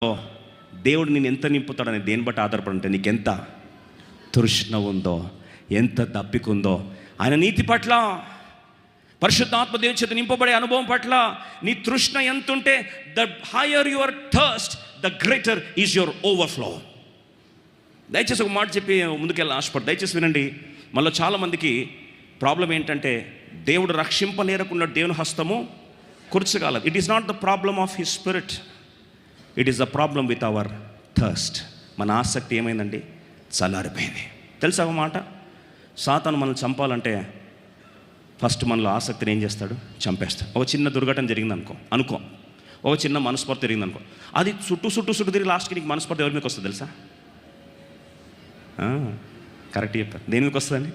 దేవుడు నేను ఎంత నింపుతాడని దేని బట్టి ఆధారపడి ఉంటే నీకు ఎంత తృష్ణ ఉందో, ఎంత దప్పికుందో, ఆయన నీతి పట్ల, పరిశుద్ధాత్మ దేవుని చేత నింపబడే అనుభవం పట్ల నీ తృష్ణ ఎంత ఉంటే, the higher your thirst the greater is your overflow. దయచేసి ఒక మాట చెప్పి ముందుకెళ్ళి ఆశపడు. దయచేసి వినండి. మళ్ళీ చాలామందికి ప్రాబ్లం ఏంటంటే దేవుడు రక్షింపనేరకుండా దేవుని హస్తము కూర్చోగలదు. It is not the problem of his spirit, it is the problem with our thirst. మన ఆసక్తి ఏమైందండి? చల్లారిపోయింది. తెలుసా ఒక మాట, సాతాను మనల్ని చంపాలంటే ఫస్ట్ మనలో ఆసక్తిని ఏం చేస్తాడు? చంపేస్తాడు. ఒక చిన్న దుర్ఘటన జరిగింది అనుకో ఒక చిన్న మనస్పర్ధ జరిగింది అనుకో, అది చుట్టూ తిరిగి లాస్ట్కి నీకు మనస్పర్ధ ఎవరి మీకు వస్తుంది తెలుసా? కరెక్ట్ చెప్పారు. దేని మీదకి వస్తుందండి?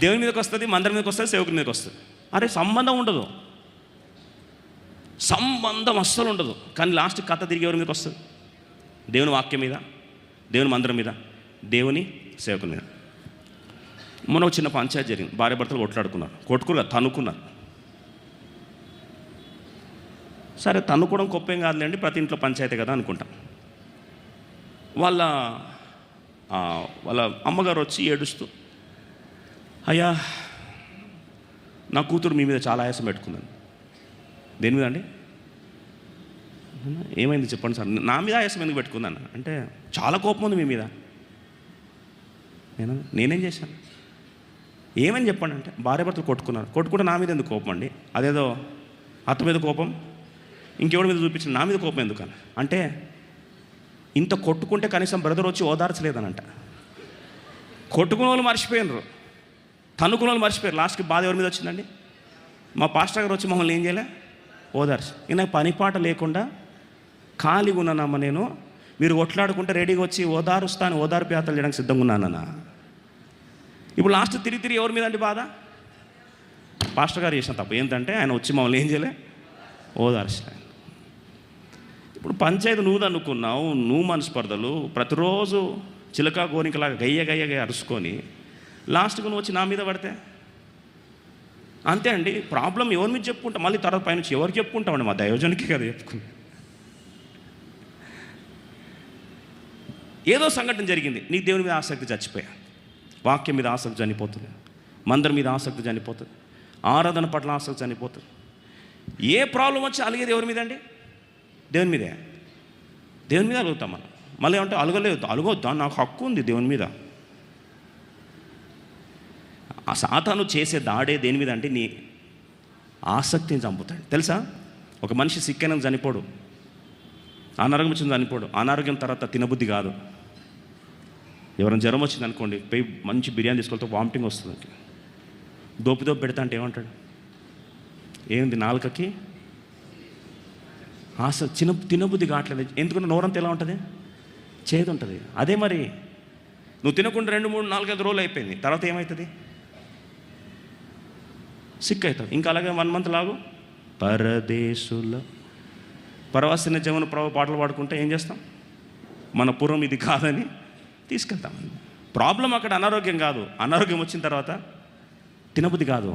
దేవుని మీదకి వస్తుంది, మందిరం మీదకి వస్తుంది, సేవకుని మీదకి వస్తుంది. అరే సంబంధం ఉండదు, సంబంధం అస్సలు ఉండదు. కానీ లాస్ట్ కథ తిరిగి ఎవరి మీదకి వస్తుంది? దేవుని వాక్యం మీద, దేవుని మందిరం మీద, దేవుని సేవకుని మీద. మొన్న ఒక చిన్న పంచాయతీ జరిగింది. భార్య భర్తలు కొట్టుకున్నారు, తనుకున్నారు. సరే, తన్నుకోవడం గొప్పేం కాదులేండి, ప్రతి ఇంట్లో పంచాయతీ కదా అనుకుంటాం. వాళ్ళ అమ్మగారు వచ్చి ఏడుస్తూ, అయ్యా నా కూతురు మీ మీద చాలా ఆయాసం పెట్టుకుందని. దేని మీద అండి? ఏమైంది చెప్పండి సార్. నా మీద ఆయాసం ఎందుకు పెట్టుకుందన్న అంటే, చాలా కోపం ఉంది మీ మీద. నేనేం చేశాను? ఏమని చెప్పండి అంటే, భార్య భర్తలు కొట్టుకుంటే నా మీద ఎందుకు కోపం అండి? అదేదో అత్త మీద కోపం, ఇంకెవరి మీద చూపించిన నా మీద కోపం ఎందుకని అంటే, ఇంత కొట్టుకుంటే కనీసం బ్రదర్ వచ్చి ఓదార్చలేదనంట. కొట్టుకున్న వాళ్ళు మర్చిపోయినారు, తన్నుకున్న వాళ్ళు మర్చిపోయారు. లాస్ట్కి బాధ ఎవరి మీద వచ్చిందండి? మా పాస్టర్ గారు వచ్చి మమ్మల్ని ఏం చేయలే? ఓదార్చి. నాకు పనిపాట లేకుండా ఖాళీగా ఉన్నానమ్మ నేను, మీరు కొట్లాడుకుంటే రెడీగా వచ్చి ఓదారుస్తాను, ఓదార్పు యాత్రలు చేయడానికి సిద్ధంగా ఉన్నానన్నా. ఇప్పుడు లాస్ట్ తిరిగి ఎవరి మీద అండి బాధ? పాస్టర్ గారు చేసిన తప్పు ఏంటంటే, ఆయన వచ్చి మమ్మల్ని ఏం చేయలే? ఓదార్చలే. ఇప్పుడు పంచాయతీ నువ్వు అనుకున్నావు, నువ్వు మనస్పర్ధలు, ప్రతిరోజు చిలక గోనికలాగా గయ్య అరుచుకొని లాస్ట్కు నువ్వు వచ్చి నా మీద పడితే అంతే అండి. ప్రాబ్లం ఎవరి మీద చెప్పుకుంటాం, మళ్ళీ తర్వాత పైనుంచి ఎవరికి చెప్పుకుంటామండి? మా దైవజనునికి కదా చెప్పుకుంటాం. ఏదో సంఘటన జరిగింది, నీకు దేవుని మీద ఆసక్తి చచ్చిపోయా, వాక్యం మీద ఆసక్తి చనిపోతుంది, మందిరం మీద ఆసక్తి చనిపోతుంది, ఆరాధన పట్ల ఆసక్తి చనిపోతుంది. ఏ ప్రాబ్లం వచ్చి అలిగేది ఎవరి మీద అండి? దేవుని మీదే. దేవుని మీద అలుగుతాం మనం. మళ్ళీ ఏమంటే అలగొద్దా, నాకు హక్కు ఉంది దేవుని మీద. ఆ సాతాను చేసే దాడే దేని మీద అంటే, నీ ఆసక్తిని చంపుతాడు. తెలుసా, ఒక మనిషి సిక్కైనా చనిపోడు, అనారోగ్యం వచ్చింది చనిపోడు. అనారోగ్యం తర్వాత తినబుద్ధి కాదు. ఎవరైనా జ్వరం వచ్చింది అనుకోండి, పోయి మంచి బిర్యానీ తీసుకెళ్తే వామిటింగ్ వస్తుంది. దోపు పెడతా అంటే ఏమంటాడు? ఏంది నాలుకకి ఆశ, తినబుద్ధి కావట్లేదు. ఎందుకంటే నోరంతా ఎలా ఉంటుంది? చేదు ఉంటుంది. అదే మరి నువ్వు తినకుండా 2, 3, 4, 5 రోజులు అయిపోయింది, తర్వాత ఏమవుతుంది? సిక్ అవుతావు. ఇంకా అలాగే 1 మంత్ లాగు. పరదేశుల పరవాసిన జమున ప్రభు పాటలు పాడుకుంటే ఏం చేస్తాం? మన పూర్వం ఇది కాదని తీసుకెళ్తాం. ప్రాబ్లం అక్కడ అనారోగ్యం కాదు. అనారోగ్యం వచ్చిన తర్వాత తినబుద్ధి కాదు.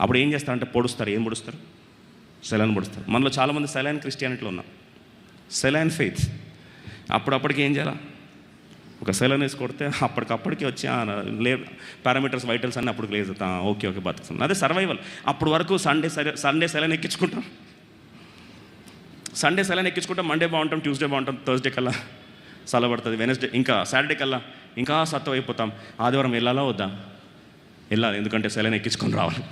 అప్పుడు ఏం చేస్తారంటే పొడుస్తారు. ఏం పొడుస్తారు? సెలైన్ పొడుస్తారు. మనలో చాలామంది సెలైన్ క్రిస్టియానిటీలో ఉన్నాం, సెలైన్ ఫెయిత్. అప్పటికి ఏం చేయాలా? ఒక సెలైన్ వేసి కొడితే అప్పటికప్పటికి వచ్చి పారామీటర్స్, వైటల్స్ అన్నీ అప్పటికి లేదు, ఓకే బతుకుతుంది. అదే సర్వైవల్. అప్పటి వరకు సండే సెలైన్ ఎక్కించుకుంటాం, సండే సెలైన్ ఎక్కించుకుంటాం, మండే బాగుంటాం, ట్యూస్డే బాగుంటాం, థర్స్డే కల్లా చల్లబడుతుంది, వెనస్డే ఇంకా సాటర్డే కల్లా ఇంకా సత్వం అయిపోతాం. ఆదివారం వెళ్ళాలా వద్దా? వెళ్ళాలి, ఎందుకంటే సెలైన్ ఎక్కించుకొని రావాలి.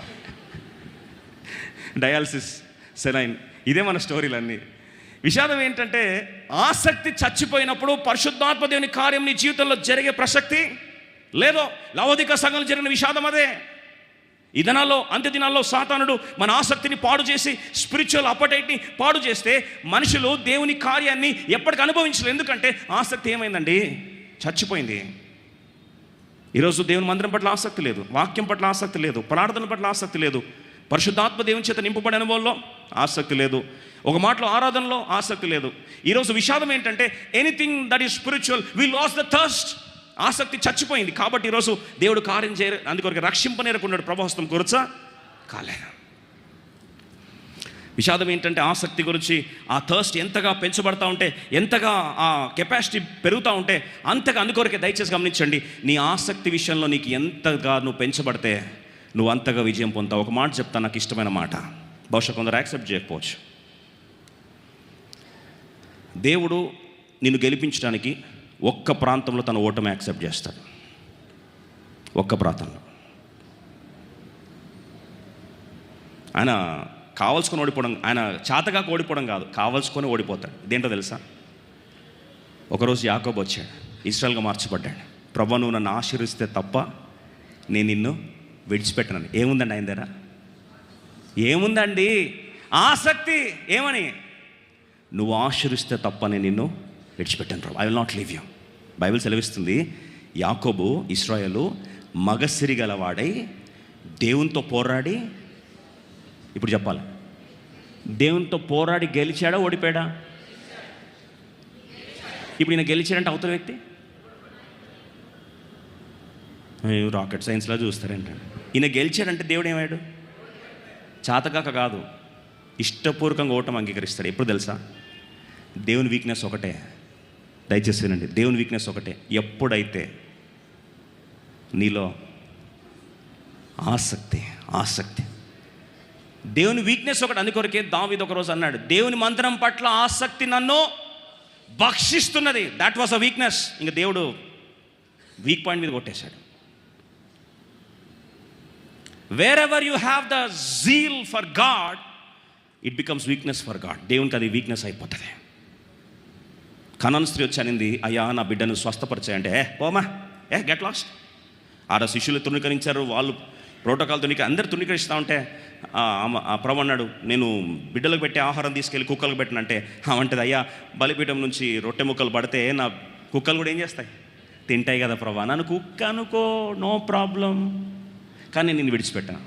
డయాలసిస్, సెలైన్, ఇదే మన స్టోరీలన్నీ. విషాదం ఏంటంటే, ఆసక్తి చచ్చిపోయినప్పుడు పరిశుద్ధాత్మ దేవుని కార్యం నీ జీవితంలో జరిగే ప్రసక్తి లేదో. లవోదిక సంఘంలో జరిగిన విషాదం అదే. ఈ దినాల్లో, అంత్య దినాల్లో సాతానుడు మన ఆసక్తిని పాడు చేసి, స్పిరిచువల్ అపటైట్ని పాడు చేస్తే మనుషులు దేవుని కార్యాన్ని ఎప్పటికీ అనుభవించలేదు. ఎందుకంటే ఆసక్తి ఏమైందండి? చచ్చిపోయింది. ఈరోజు దేవుని మందిరం పట్ల ఆసక్తి లేదు, వాక్యం పట్ల ఆసక్తి లేదు, ప్రార్థన పట్ల ఆసక్తి లేదు, పరిశుద్ధాత్మ దేవుని చేత నింపబడే అనుభవంలో ఆసక్తి లేదు, ఒక మాటలో ఆరాధనలో ఆసక్తి లేదు. ఈరోజు విషాదం ఏంటంటే, anything that is spiritual we lose the thirst. ఆసక్తి చచ్చిపోయింది. కాబట్టి ఈరోజు దేవుడు కార్యం అందుకొరకు రక్షింపనేరకున్నాడు, ప్రభావస్తం కూర్చ కాలేదు. విషాదం ఏంటంటే ఆసక్తి గురించి ఆ థర్స్ట్ ఎంతగా పెంచబడతా ఉంటే, ఎంతగా ఆ కెపాసిటీ పెరుగుతూ ఉంటే అంతగా, అందుకొరకే దయచేసి గమనించండి, నీ ఆసక్తి విషయంలో నీకు ఎంతగా నువ్వు పెంచబడితే నువ్వు అంతగా విజయం పొందుతావు. ఒక మాట చెప్తా, నాకు ఇష్టమైన మాట, బహుశా కొందరు యాక్సెప్ట్ చేయకపోవచ్చు. దేవుడు నిన్ను గెలిపించడానికి ఒక్క ప్రాంతంలో తన ఓటమి యాక్సెప్ట్ చేస్తాడు. ఒక్క ప్రాంతంలో ఆయన కావాల్సుకొని ఓడిపోవడం, ఆయన చేతగా ఓడిపోవడం కాదు, కావాల్సుకొని ఓడిపోతాడు. ఇదేంటో తెలుసా? ఒకరోజు యాకోబు వచ్చాడు, ఇశ్రాయేల్గా మార్చబడ్డాడు. ప్రభువా, నువ్వు నన్ను ఆశీర్వదిస్తే తప్ప నేను నిన్ను విడిచిపెట్టనని. ఏముందండి ఆయన దగ్గర? ఏముందండి? ఆసక్తి. ఏమని? నువ్వు ఆశీర్వదిస్తే తప్ప నేను నిన్ను విడిచిపెట్టాను ప్రభు, I will not leave you. Bible సెలవిస్తుంది, యాకోబు, ఇశ్రాయేలు మగసిరి గలవాడై దేవునితో పోరాడి, ఇప్పుడు చెప్పాలి, దేవునితో పోరాడి గెలిచాడా ఓడిపోయాడా? ఇప్పుడు ఈయన గెలిచాడంటే అవతల వ్యక్తి రాకెట్ సైన్స్లా చూస్తారేంటండి. ఈయన గెలిచాడంటే దేవుడు ఏమయ్యాడు? చాతకాక కాదు, ఇష్టపూర్వకంగా ఓటం అంగీకరిస్తాడు. ఎప్పుడు తెలుసా? దేవుని వీక్నెస్ ఒకటే, దయచేసి వినండి, దేవుని వీక్నెస్ ఒకటే. ఎప్పుడైతే నీలో ఆసక్తి దేవుని వీక్నెస్ ఒకటి. అందుకొరకే దావీదు ఒకరోజు అన్నాడు, దేవుని మందిరం పట్ల ఆసక్తి నన్ను భక్షిస్తున్నది. That was a weakness. ఇంకా దేవుడు వీక్ పాయింట్ మీద కొట్టేశాడు. Wherever you have the zeal for God, it becomes weakness for God. దేవునికి అది వీక్నెస్ అయిపోతుంది. కనాను స్త్రీ వచ్చి అనింది, అయ్యా నా బిడ్డను స్వస్థపరిచాయంటే, పోమా, గెట్ లాస్ట్. ఆడ శిష్యులు తృణీకరించారు, వాళ్ళు ప్రోటోకాల్ అందరు తృణీకరిస్తూ ఉంటే ఆ ప్రభు అన్నాడు, నేను బిడ్డలకు పెట్టే ఆహారం తీసుకెళ్ళి కుక్కలకు పెట్టినంటే అంటది, అయ్యా బలిపీఠం నుంచి రొట్టె ముక్కలు పడితే నా కుక్కలు కూడా ఏం చేస్తాయి? తింటాయి కదా ప్రభా. నన్ను కుక్క అనుకో, నో ప్రాబ్లం, కానీ నేను విడిచిపెట్టాను.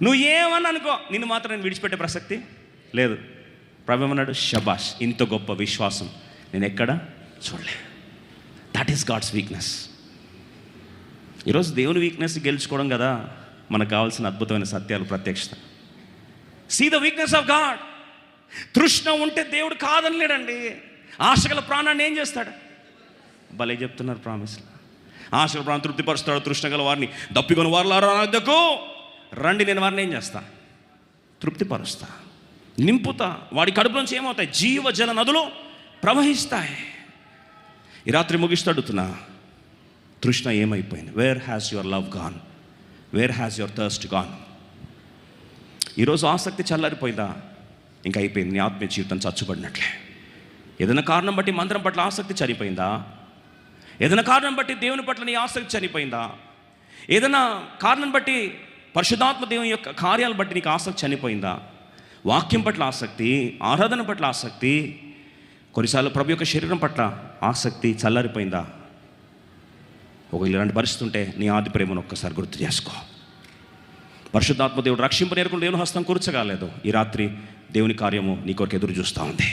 నువ్వు ఏమని అనుకో, నిన్ను మాత్రం నేను విడిచిపెట్టే ప్రసక్తి లేదు. ప్రభు ఏమన్నాడు? షబాష్, ఇంత గొప్ప విశ్వాసం నేను ఎక్కడ చూడలే. That is God's weakness. ఈరోజు దేవుని వీక్నెస్ గెలుచుకోవడం కదా మనకు కావాల్సిన అద్భుతమైన సత్యాలు, ప్రత్యక్షత. See the weakness of God. తృష్ణ ఉంటే దేవుడు కాదని లేడండి. ఆశగల ప్రాణాన్ని ఏం చేస్తాడు? భలే చెప్తున్నారు ప్రామిస్లో. ఆశగల ప్రాణం తృప్తిపరుస్తాడు. తృష్ణ గల వారిని దప్పికొని వారులారా నా వద్దకు రండి, నేను వారిని ఏం చేస్తా? తృప్తిపరుస్తా, నింపుతా. వాడి కడుపులోంచి ఏమవుతాయి? జీవజల నదులు ప్రవహిస్తాయి. ఈ రాత్రి ముగిస్తూ అడుగుతున్నా, తృష్ణ ఏమైపోయింది? Where has your love gone? Where has your thirst gone? ఈరోజు ఆసక్తి చల్లారిపోయిందా? ఇంకా అయిపోయింది, నీ ఆత్మీయ జీవితం చచ్చుబడినట్లే. ఏదైనా కారణం బట్టి మందిరం పట్ల ఆసక్తి చనిపోయిందా? ఏదైనా కారణం బట్టి దేవుని పట్ల నీ ఆసక్తి చనిపోయిందా? ఏదైనా కారణం బట్టి పరిశుద్ధాత్మ దేవుని యొక్క కార్యాలను బట్టి నీకు ఆసక్తి చనిపోయిందా? వాక్యం పట్ల ఆసక్తి, ఆరాధన పట్ల ఆసక్తి, కొన్నిసార్లు ప్రభు యొక్క శరీరం పట్ల ఆసక్తి చల్లారిపోయిందా? ఒక ఇలాంటి పరిస్థితి ఉంటే నీ ఆది ప్రేమను ఒక్కసారి గుర్తు చేసుకో. పరిశుద్ధాత్మ దేవుడు రక్షింపనేరుకుని దేవుని హస్తం కూర్చోగాలేదు. ఈ రాత్రి దేవుని కార్యము నీ కొరకు ఎదురు చూస్తూ ఉంది.